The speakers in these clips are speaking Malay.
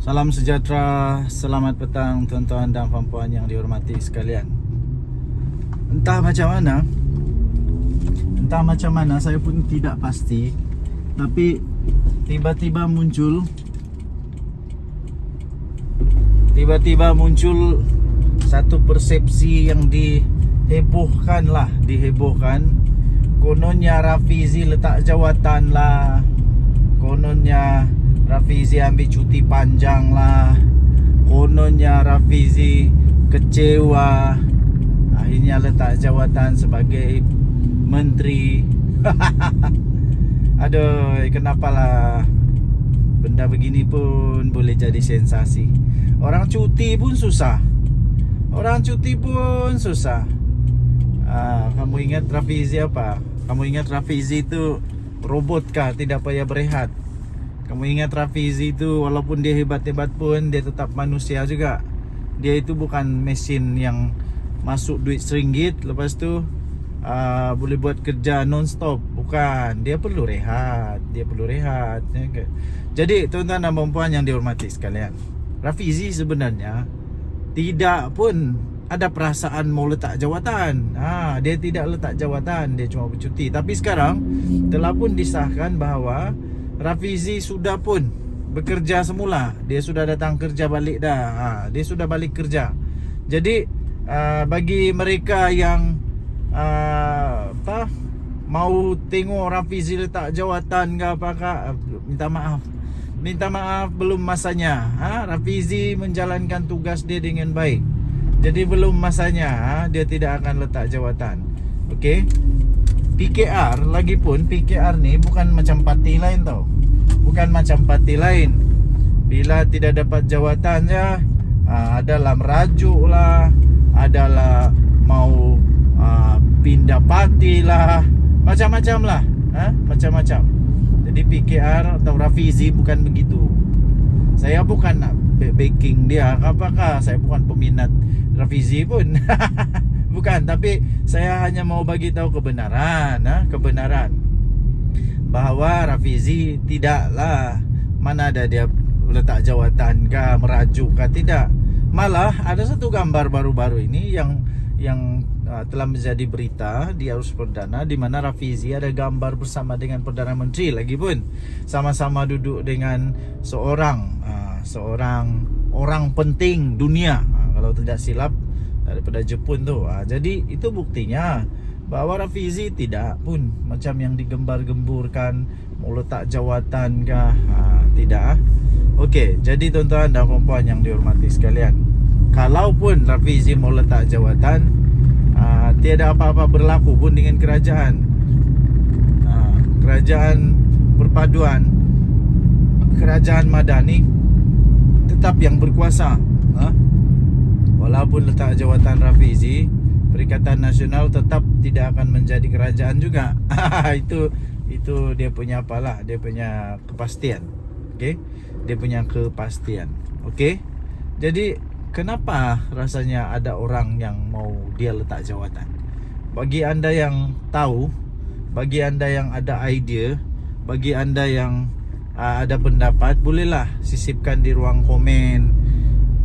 Salam sejahtera, selamat petang tuan-tuan dan puan-puan yang dihormati sekalian. Entah macam mana saya pun tidak pasti, tapi tiba-tiba muncul satu persepsi yang dihebohkan. Kononnya Rafizi letak jawatan lah, kononnya Rafizi ambil cuti panjang lah, kononnya Rafizi kecewa akhirnya letak jawatan sebagai menteri. Aduh, kenapalah benda begini pun boleh jadi sensasi. Orang cuti pun susah. Kamu ingat Rafizi apa? Kamu ingat Rafizi itu robot kah? Tidak payah berehat. Kamu ingat Rafizi itu walaupun dia hebat-hebat pun dia tetap manusia juga. Dia itu bukan mesin yang masuk duit RM1 lepas tu boleh buat kerja non-stop. Bukan, dia perlu rehat. Jadi tuan-tuan dan puan yang dihormati sekalian, Rafizi sebenarnya tidak pun ada perasaan mau letak jawatan. Dia tidak letak jawatan, dia cuma bercuti. Tapi sekarang telah pun disahkan bahawa Rafizi sudah pun bekerja semula. Dia sudah datang kerja balik dah. Dia sudah balik kerja. Jadi bagi mereka yang mau tengok Rafizi letak jawatan ke apakah, minta maaf belum masanya. Rafizi menjalankan tugas dia dengan baik. Jadi belum masanya dia tidak akan letak jawatan. Okey. PKR lagipun, PKR ni bukan macam parti lain tau. Bila tidak dapat jawatan je, adalah merajuk lah, adalah mau pindah parti lah, macam-macam lah. Macam-macam. Jadi PKR atau Rafizi bukan begitu. Saya bukan nak backing dia, apakah saya bukan peminat Rafizi pun. Bukan, tapi saya hanya mau bagi tahu kebenaran bahawa Rafizi tidaklah mana ada dia letak jawatan ke, merajuk ke, tidak. Malah ada satu gambar baru-baru ini yang telah menjadi berita di Arus Perdana, di mana Rafizi ada gambar bersama dengan Perdana Menteri lagi pun, sama-sama duduk dengan seorang orang penting dunia, kalau tidak silap daripada Jepun tu. Jadi itu buktinya bahawa Rafizi tidak pun macam yang digembar-gemburkan mau letak jawatan kah. Tidak. Okey, jadi tuan-tuan dan puan-puan yang dihormati sekalian, kalaupun Rafizi mau letak jawatan, tiada apa-apa berlaku pun dengan kerajaan. Kerajaan perpaduan, kerajaan madani tetap yang berkuasa. Walaupun letak jawatan Rafizi, Perikatan Nasional tetap tidak akan menjadi kerajaan juga. Itu dia punya apalah, dia punya kepastian. Okey, dia punya kepastian. Okey. Jadi kenapa rasanya ada orang yang mau dia letak jawatan? Bagi anda yang tahu, bagi anda yang ada idea, bagi anda yang ada pendapat, bolehlah sisipkan di ruang komen.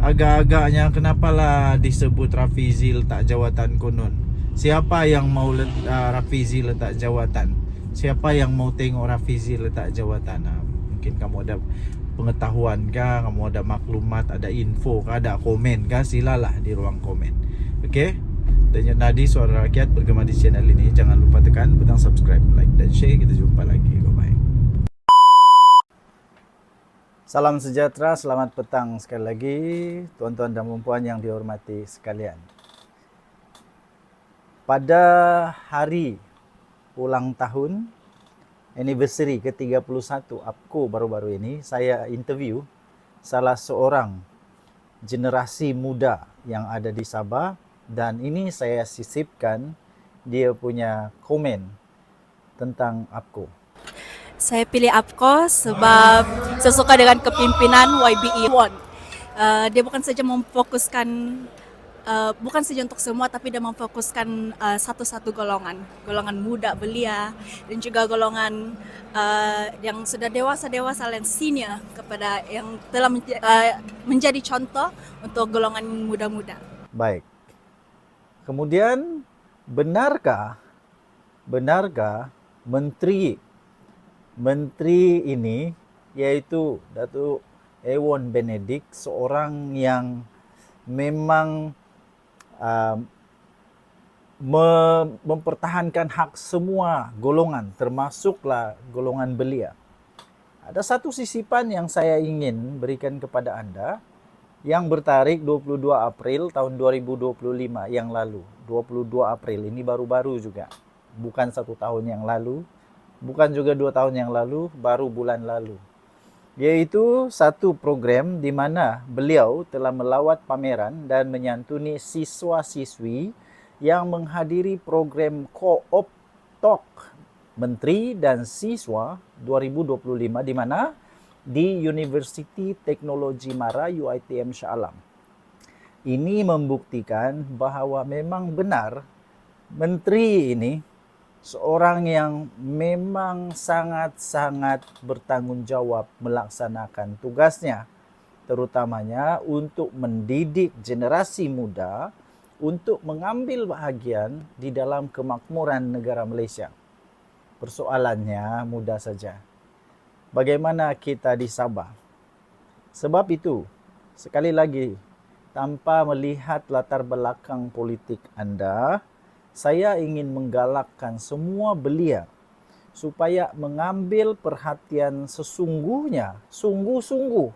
Agak-agaknya kenapalah disebut Rafizi letak jawatan konon? Siapa yang mau Rafizi letak jawatan? Siapa yang mau tengok Rafizi letak jawatan? Mungkin kamu ada pengetahuan kah, kamu ada maklumat, ada info kah, ada komen kah? Silalah di ruang komen. Okey? Dan Nadi Suara Rakyat bergema di channel ini. Jangan lupa tekan butang subscribe, like dan share. Kita jumpa lagi. Bye-bye. Salam sejahtera, selamat petang sekali lagi tuan-tuan dan puan yang dihormati sekalian. Pada hari ulang tahun anniversary ke-31 APCO baru-baru ini, saya interview salah seorang generasi muda yang ada di Sabah, dan ini saya sisipkan dia punya komen tentang APCO. Saya pilih APCO sebab saya suka dengan kepimpinan YBE Won. Dia bukan saja memfokuskan bukan saja untuk semua, tapi dia memfokuskan satu-satu golongan muda belia dan juga golongan yang sudah dewasa dan senior kepada yang telah menjadi contoh untuk golongan muda-muda. Baik. Kemudian benarkah menteri ini yaitu Datuk Ewon Benedict seorang yang memang mempertahankan hak semua golongan, termasuklah golongan belia. Ada satu sisipan yang saya ingin berikan kepada Anda yang bertarik 22 April tahun 2025 yang lalu. 22 April, ini baru-baru juga. Bukan 1 tahun yang lalu, bukan juga 2 tahun yang lalu, baru bulan lalu. Yaitu satu program di mana beliau telah melawat pameran dan menyantuni siswa-siswi yang menghadiri program Co-op Talk Menteri dan Siswa 2025 di mana di Universiti Teknologi Mara UiTM Shah Alam. Ini membuktikan bahwa memang benar menteri ini seorang yang memang sangat-sangat bertanggung jawab melaksanakan tugasnya, terutamanya untuk mendidik generasi muda untuk mengambil bahagian di dalam kemakmuran negara Malaysia. Persoalannya mudah saja. Bagaimana kita di Sabah? Sebab itu, sekali lagi, tanpa melihat latar belakang politik Anda, saya ingin menggalakkan semua belia supaya mengambil perhatian sesungguhnya, sungguh-sungguh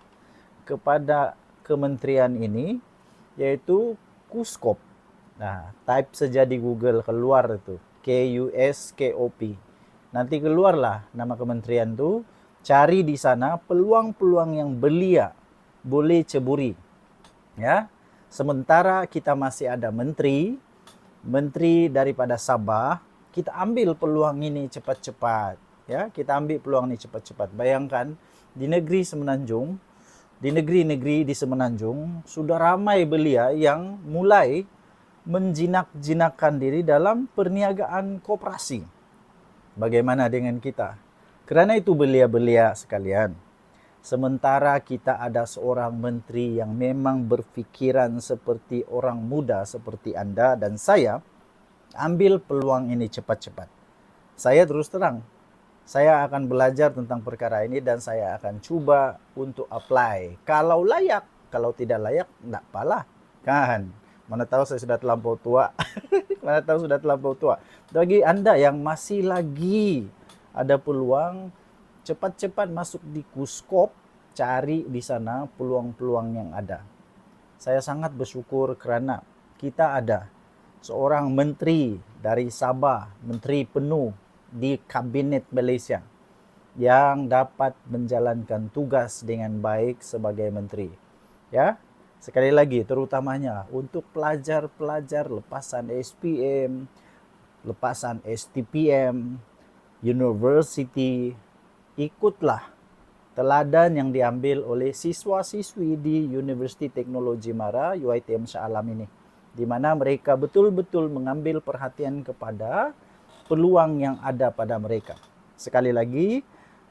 kepada kementerian ini, yaitu KUSKOP. Nah, type saja di Google, keluar itu, KUSKOP. Nanti keluarlah nama kementerian itu, cari di sana peluang-peluang yang belia boleh ceburi. Ya. Sementara kita masih ada menteri daripada Sabah, kita ambil peluang ini cepat-cepat. Ya, kita ambil peluang ini cepat-cepat. Bayangkan di negeri Semenanjung, di negeri-negeri di Semenanjung sudah ramai belia yang mulai menjinak-jinakkan diri dalam perniagaan koperasi. Bagaimana dengan kita? Kerana itu belia-belia sekalian, sementara kita ada seorang menteri yang memang berfikiran seperti orang muda seperti Anda dan saya, ambil peluang ini cepat-cepat. Saya terus terang, saya akan belajar tentang perkara ini dan saya akan cuba untuk apply. Kalau layak, kalau tidak layak, tidak apalah. Kan? Mana tahu saya sudah terlampau tua. Mana tahu sudah terlampau tua. Bagi Anda yang masih lagi ada peluang, cepat-cepat masuk di KUSKOP, cari di sana peluang-peluang yang ada. Saya sangat bersyukur kerana kita ada seorang menteri dari Sabah, menteri penuh di Kabinet Malaysia yang dapat menjalankan tugas dengan baik sebagai menteri. Ya, sekali lagi terutamanya untuk pelajar-pelajar lepasan SPM, lepasan STPM, university, ikutlah teladan yang diambil oleh siswa-siswi di Universiti Teknologi Mara UiTM Shah Alam ini, di mana mereka betul-betul mengambil perhatian kepada peluang yang ada pada mereka. Sekali lagi,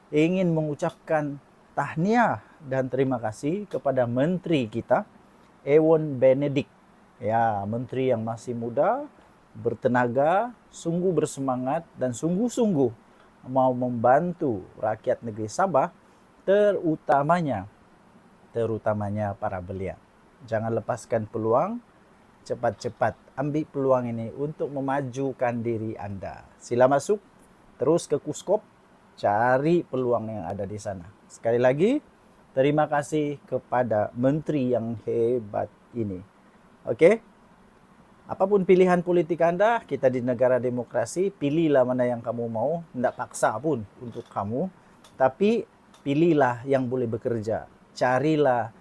ingin mengucapkan tahniah dan terima kasih kepada menteri kita, Ewon Benedict. Ya, menteri yang masih muda, bertenaga, sungguh bersemangat dan sungguh-sungguh mau membantu rakyat negeri Sabah, terutamanya para belia. Jangan lepaskan peluang, cepat-cepat ambil peluang ini untuk memajukan diri Anda. Sila masuk terus ke KUSKOP, cari peluang yang ada di sana. Sekali lagi, terima kasih kepada menteri yang hebat ini. Oke? Apapun pilihan politik Anda, kita di negara demokrasi, pilihlah mana yang kamu mau, tidak paksa pun untuk kamu, tapi pilihlah yang boleh bekerja. Carilah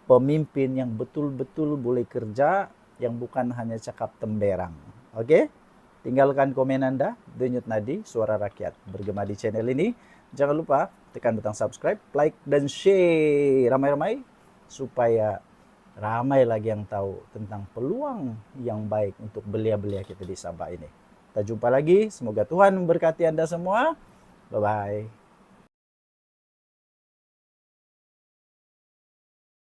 pemimpin yang betul-betul boleh kerja, yang bukan hanya cakap temberang. Oke? Tinggalkan komen Anda, Denyut Nadi, Suara Rakyat, bergema di channel ini. Jangan lupa tekan butang subscribe, like, dan share ramai-ramai supaya ramai lagi yang tahu tentang peluang yang baik untuk belia-belia kita di Sabah ini. Kita jumpa lagi, semoga Tuhan memberkati Anda semua. Bye-bye.